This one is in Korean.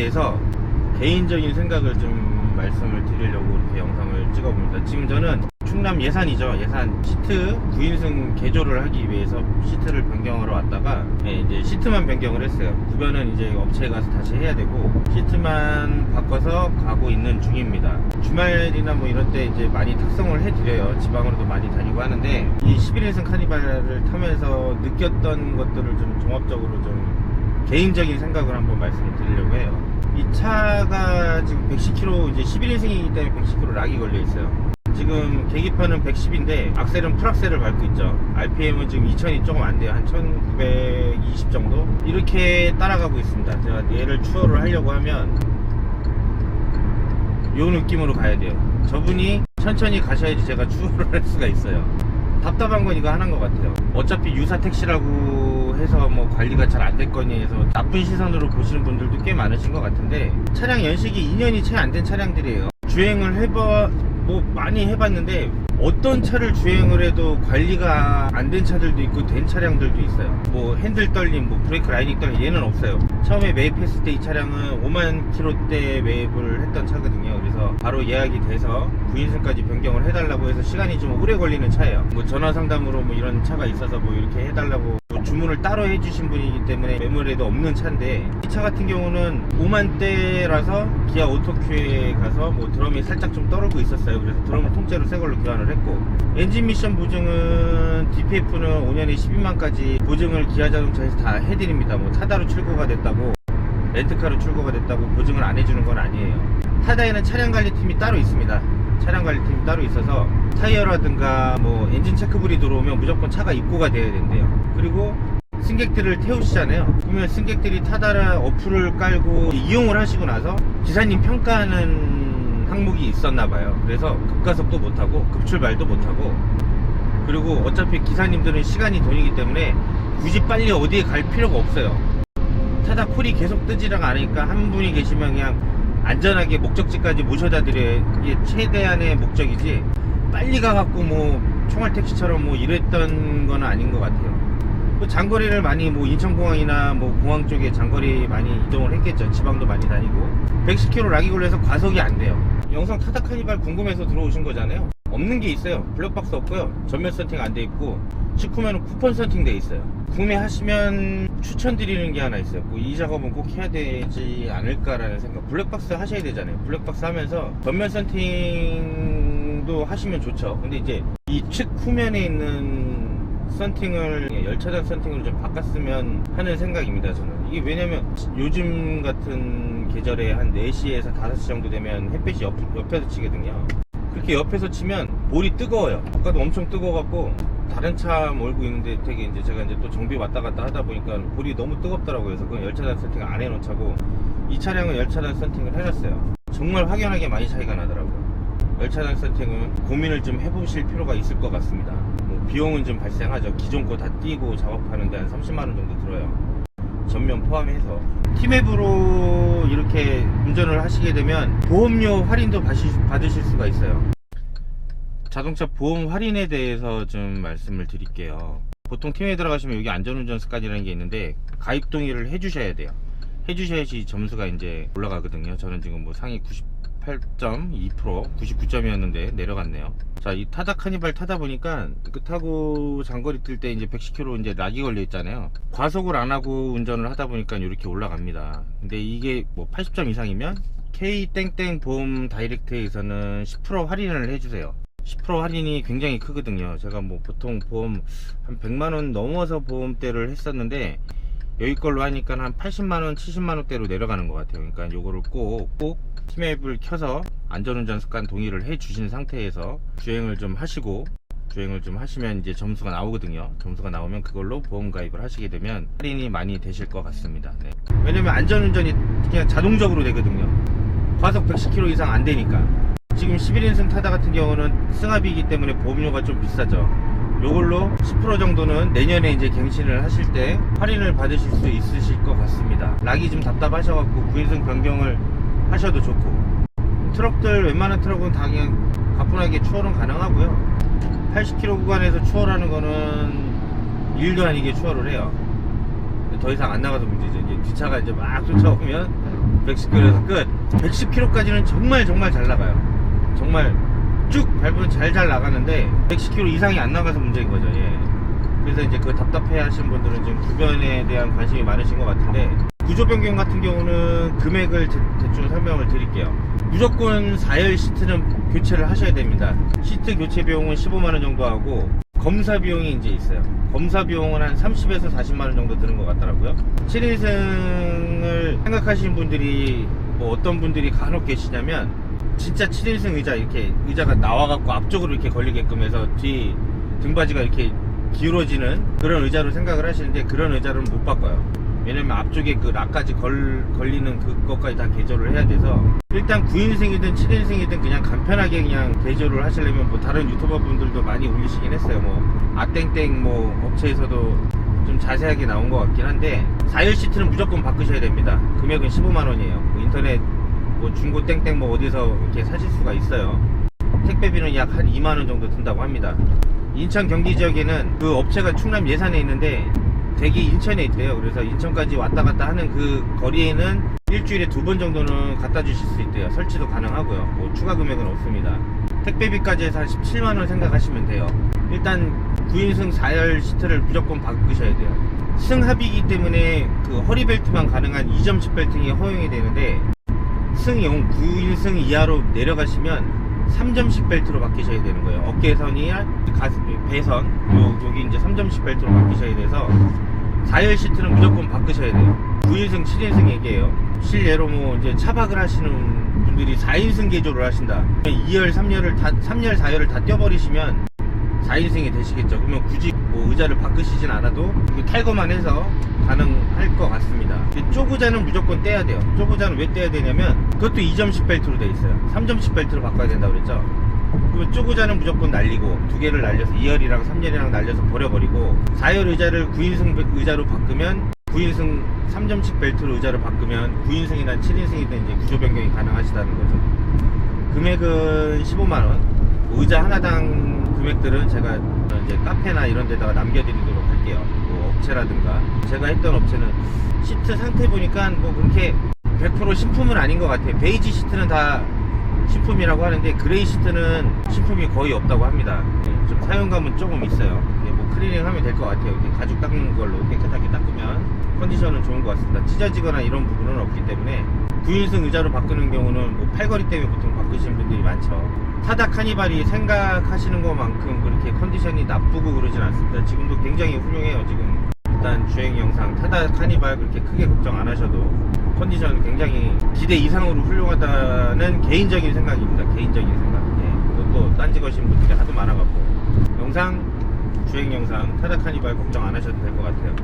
대해서 개인적인 생각을 좀 말씀을 드리려고 이렇게 영상을 찍어봅니다. 지금 저는 충남 예산이죠. 예산 시트 9인승 개조를 하기 위해서 시트를 변경하러 왔다가 이제 시트만 변경을 했어요. 구변은 이제 업체에 가서 다시 해야 되고 시트만 바꿔서 가고 있는 중입니다. 주말이나 뭐 이런 때 이제 많이 탁송을 해드려요. 지방으로도 많이 다니고 하는데 이 11인승 카니발을 타면서 느꼈던 것들을 좀 종합적으로 좀 개인적인 생각을 한번 말씀을 드리려고 해요. 이 차가 지금 110km, 이제 11인승이기 때문에 110km 락이 걸려 있어요. 지금 계기판은 110인데 악셀은 풀악셀을 밟고 있죠. RPM은 지금 2000이 조금 안 돼요. 한 1920 정도 이렇게 따라가고 있습니다. 제가 얘를 추월을 하려고 하면 요 느낌으로 가야 돼요. 저분이 천천히 가셔야지 제가 추월을 할 수가 있어요. 답답한 건 이거 하나인 것 같아요. 어차피 유사 택시라고 해서 뭐 관리가 잘 안 됐거니 해서 나쁜 시선으로 보시는 분들도 꽤 많으신 것 같은데, 차량 연식이 2년이 채 안 된 차량들이에요. 주행을 뭐 많이 해봤는데 어떤 차를 주행을 해도 관리가 안 된 차들도 있고 된 차량들도 있어요. 뭐 핸들 떨림, 뭐 브레이크 라이닝 떨림, 얘는 없어요. 처음에 매입했을 때 이 차량은 5만 킬로대 매입을 했던 차거든요. 그래서 바로 예약이 돼서 9인승까지 변경을 해달라고 해서 시간이 좀 오래 걸리는 차예요. 뭐 전화 상담으로 뭐 이런 차가 있어서 뭐 이렇게 해달라고 뭐 주문을 따로 해주신 분이기 때문에 매물에도 없는 차인데, 이 차 같은 경우는 5만대라서 기아 오토큐에 가서 뭐 드럼이 살짝 좀 떨어지고 있었어요. 그래서 드럼을 통째로 새 걸로 교환을 했고, 엔진 미션 보증은 DPF는 5년에 12만까지 보증을 기아 자동차에서 다 해드립니다. 뭐 타다로 출고가 됐다고, 렌트카로 출고가 됐다고 보증을 안 해주는 건 아니에요. 타다에는 차량 관리팀이 따로 있습니다. 차량 관리팀이 따로 있어서 타이어라든가 뭐 엔진 체크불이 들어오면 무조건 차가 입고가 돼야 된대요. 그리고 승객들을 태우시잖아요. 그러면 승객들이 타다라 어플을 깔고 이용을 하시고 나서 기사님 평가하는 항목이 있었나봐요. 그래서 급가속도 못하고 급출발도 못하고, 그리고 어차피 기사님들은 시간이 돈이기 때문에 굳이 빨리 어디에 갈 필요가 없어요. 타다 콜이 계속 뜨지랑 않으니까 한 분이 계시면 그냥 안전하게 목적지까지 모셔다 드려야 이게 최대한의 목적이지, 빨리 가갖고 뭐 총알택시처럼 뭐 이랬던 건 아닌 것 같아요. 또 장거리를 많이 뭐 인천공항이나 뭐 공항 쪽에 장거리 많이 이동을 했겠죠. 지방도 많이 다니고. 110km 락이 걸려서 과속이 안 돼요. 영상 타다 카니발 궁금해서 들어오신 거잖아요. 없는 게 있어요. 블랙박스 없고요. 전면 선팅 안 돼 있고, 직후면은 쿠폰 선팅 돼 있어요. 구매하시면 추천드리는 게 하나 있어요. 뭐 이 작업은 꼭 해야 되지 않을까라는 생각. 블랙박스 하셔야 되잖아요. 블랙박스 하면서 전면 선팅도 하시면 좋죠. 근데 이제 이 측 후면에 있는 선팅을 열차단 선팅으로 좀 바꿨으면 하는 생각입니다. 저는 이게 왜냐면 요즘 같은 계절에 한 4시에서 5시 정도 되면 햇빛이 옆에서 치거든요. 그렇게 옆에서 치면 볼이 뜨거워요. 아까도 엄청 뜨거워갖고 다른 차 몰고 있는데 되게 이제 제가 이제 또 정비 왔다 갔다 하다 보니까 볼이 너무 뜨겁더라고요. 그래서 그건 열차단 선팅을 안 해놓은 차고, 이 차량은 열차단 선팅을 해놨어요. 정말 확연하게 많이 차이가 나더라고요. 열차단 선팅은 고민을 좀 해보실 필요가 있을 것 같습니다. 뭐 비용은 좀 발생하죠. 기존 거 다 띄고 작업하는데 한 30만원 정도 들어요. 전면 포함해서. 티맵으로 이렇게 운전을 하시게 되면 보험료 할인도 받으실 수가 있어요. 자동차 보험 할인에 대해서 좀 말씀을 드릴게요. 보통 팀에 들어가시면 여기 안전운전 습관이라는 게 있는데 가입 동의를 해주셔야 돼요. 해주셔야지 점수가 이제 올라가거든요. 저는 지금 뭐 상위 98.2%, 99점이었는데 내려갔네요. 자, 이 타다 카니발 타다 보니까 그 타고 장거리 뛸 때 이제 110km 이제 락이 걸려 있잖아요. 과속을 안 하고 운전을 하다 보니까 이렇게 올라갑니다. 근데 이게 뭐 80점 이상이면 K땡땡 보험 다이렉트에서는 10% 할인을 해주세요. 10% 할인이 굉장히 크거든요. 제가 뭐 보통 보험 한 100만원 넘어서 보험대를 했었는데 여기 걸로 하니까 한 80만원, 70만원대로 내려가는 것 같아요. 그러니까 요거를 꼭 티맵을 켜서 안전운전 습관 동의를 해 주신 상태에서 주행을 좀 하시고, 주행을 좀 하시면 이제 점수가 나오거든요. 점수가 나오면 그걸로 보험 가입을 하시게 되면 할인이 많이 되실 것 같습니다. 네. 왜냐면 안전운전이 그냥 자동적으로 되거든요. 과속 110km 이상 안 되니까. 지금 11인승 타다 같은 경우는 승합이기 때문에 보험료가 좀 비싸죠. 요걸로 10% 정도는 내년에 이제 갱신을 하실 때 할인을 받으실 수 있으실 것 같습니다. 락이 좀 답답하셔갖고 9인승 변경을 하셔도 좋고, 트럭들 웬만한 트럭은 다 그냥 가뿐하게 추월은 가능하고요. 80km 구간에서 추월하는 거는 일도 아니게 추월을 해요. 더 이상 안 나가서 문제죠. 이제 뒷차가 이제 막 쫓아오면 110km에서 끝. 110km까지는 정말 잘 나가요. 정말 쭉 밟으면 잘 나가는데 110km 이상이 안 나가서 문제인 거죠. 예. 그래서 이제 그 답답해 하시는 분들은 지금 구변에 대한 관심이 많으신 것 같은데, 구조 변경 같은 경우는 금액을 대충 설명을 드릴게요. 무조건 4열 시트는 교체를 하셔야 됩니다. 시트 교체 비용은 15만원 정도 하고, 검사 비용이 이제 있어요. 검사 비용은 한 30에서 40만원 정도 드는 것 같더라고요. 7인승을 생각하시는 분들이 뭐 어떤 분들이 간혹 계시냐면, 진짜 7인승 의자, 이렇게 의자가 나와갖고 앞쪽으로 이렇게 걸리게끔 해서 뒤 등받이가 이렇게 기울어지는 그런 의자로 생각을 하시는데, 그런 의자를 못 바꿔요. 왜냐면 앞쪽에 그 락까지 걸리는 그것까지 다 개조를 해야 돼서, 일단 9인승이든 7인승이든 그냥 간편하게 그냥 개조를 하시려면, 뭐 다른 유튜버 분들도 많이 올리시긴 했어요. 뭐 아땡땡 뭐 업체에서도 좀 자세하게 나온 것 같긴 한데, 4열 시트는 무조건 바꾸셔야 됩니다. 금액은 15만원이에요 뭐 인터넷 뭐 중고 땡땡 뭐 어디서 이렇게 사실 수가 있어요. 택배비는 약 한 2만원 정도 든다고 합니다. 인천 경기 지역에는 그 업체가 충남 예산에 있는데 댁이 인천에 있대요. 그래서 인천까지 왔다 갔다 하는 그 거리에는 일주일에 2번 정도는 갖다 주실 수 있대요. 설치도 가능하고요. 뭐 추가 금액은 없습니다. 택배비까지 해서 한 17만원 생각하시면 돼요. 일단 9인승 4열 시트를 무조건 바꾸셔야 돼요. 승합이기 때문에 그 허리벨트만 가능한 2점식 벨팅이 허용이 되는데, 승용 9인승 이하로 내려가시면 3점식 벨트로 바뀌셔야 되는 거예요. 어깨선이나 배선, 여기 이제 3점식 벨트로 바뀌셔야 돼서 4열 시트는 무조건 바꾸셔야 돼요. 9인승, 7인승 얘기예요. 실례로 뭐 이제 차박을 하시는 분들이 4인승 개조를 하신다. 2열, 3열, 4열을 다 떼어버리시면 4인승이 되시겠죠. 그러면 굳이 뭐 의자를 바꾸시진 않아도 탈거만 해서 가능할 것 같습니다. 쪼그자는 무조건 떼야 돼요. 쪼그자는 왜 떼야 되냐면, 그것도 2점식 벨트로 돼 있어요. 3점식 벨트로 바꿔야 된다고 그랬죠. 그러면 쪼그자는 무조건 날리고, 2개를 날려서 2열이랑 3열이랑 날려서 버려버리고, 4열 의자를 9인승 의자로 바꾸면, 9인승 3점식 벨트로 의자를 바꾸면 9인승이나 7인승이든 이제 구조 변경이 가능하시다는 거죠. 금액은 15만원. 의자 하나당 금액들은 제가 이제 카페나 이런 데다가 남겨드리도록 할게요. 뭐 업체라든가, 제가 했던 업체는 시트 상태 보니까 뭐 그렇게 100% 신품은 아닌 것 같아요. 베이지 시트는 다 신품이라고 하는데, 그레이 시트는 신품이 거의 없다고 합니다. 좀 사용감은 조금 있어요. 뭐 클리닝 하면 될 것 같아요. 이렇게 가죽 닦는 걸로 깨끗하게 닦으면 컨디션은 좋은 것 같습니다. 찢어지거나 이런 부분은 없기 때문에. 9인승 의자로 바꾸는 경우는 뭐 팔걸이 때문에 보통 바꾸시는 분들이 많죠. 타다 카니발이 생각하시는 것만큼 그렇게 컨디션이 나쁘고 그러진 않습니다. 지금도 굉장히 훌륭해요. 지금 일단 주행 영상 타다 카니발 그렇게 크게 걱정 안 하셔도 컨디션 굉장히 기대 이상으로 훌륭하다는 개인적인 생각입니다. 개인적인 생각. 예. 또 딴지 거신 분들이 하도 많아갖고, 주행 영상 타다 카니발 걱정 안 하셔도 될 것 같아요.